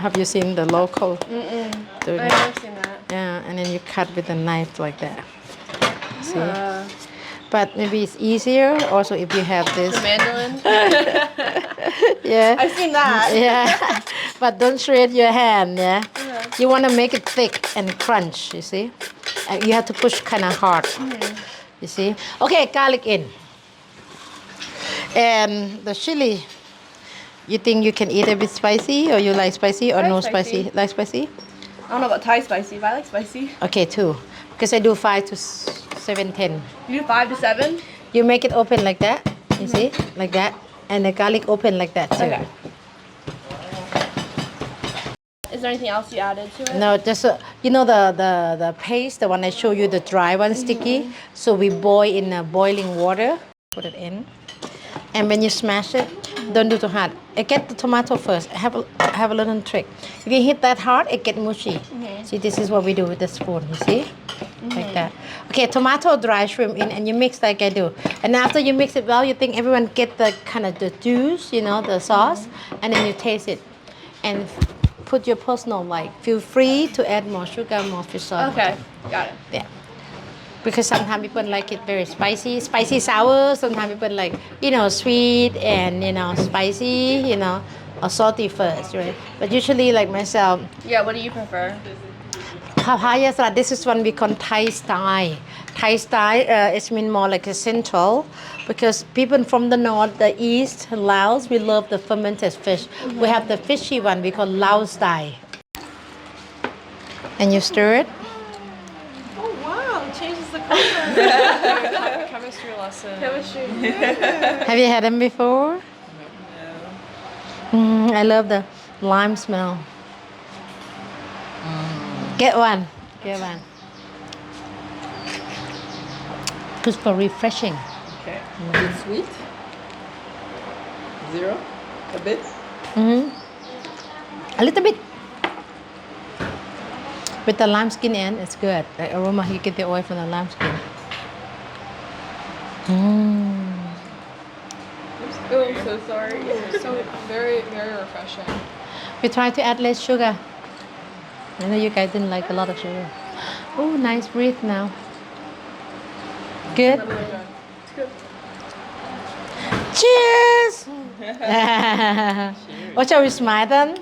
Have you seen the local? I've never seen that. Yeah, and then you cut with a knife like that. See? But maybe it's easier also if you have this. The mandolin. Yeah. I've seen that. Yeah. But don't shred your hand, yeah? You want to make it thick and crunch, you see? You have to push kind of hard. You see? Okay, garlic in. And the chili, you think you can eat a bit spicy or you like spicy or I like no spicy. spicy? Like spicy? I don't know about Thai spicy, but I like spicy. Okay, 2. Because I do 5 to 7, 10. You do 5 to 7? You make it open like that, you see? Like that. And the garlic open like that too. Okay. Is there anything else you added to it? No, just you know the paste, the one I show you, the dry one, sticky. So we boil in boiling water. Put it in, and when you smash it, don't do too hard. Get the tomato first. Have a little trick. If you hit that hard, it get mushy. See, this is what we do with the spoon. You see, like that. Okay, tomato, dry shrimp in, and you mix like I do. And after you mix it well, you think everyone get the kind of the juice, you know, the sauce, and then you taste it, and put your personal like. Feel free to add more sugar, more fish sauce. Okay, got it. Yeah. Because sometimes people like it very spicy, sour. Sometimes people like, you know, sweet and, you know, spicy, you know, or salty first, right? But usually like myself, Yeah, what do you prefer? papaya salad, this is one we call Thai style. Thai style, it's mean more like a central, because people from the north, the east, Laos, we love the fermented fish. We have the fishy one we call Lao style. And you stir it. Oh wow, it changes the color. Chemistry lesson. Chemistry. Have you had them before? No. I love the lime smell. Get one. Get one. Good for refreshing. Okay. Is it sweet? 0? A bit? A little bit. With the lime skin in, it's good. The aroma, you get the oil from the lime skin. Oh, I'm so sorry. So very, very refreshing. We try to add less sugar. I know you guys didn't like a lot of sugar. Oh, nice breathe now. Good. Cheers! What shall we smile then?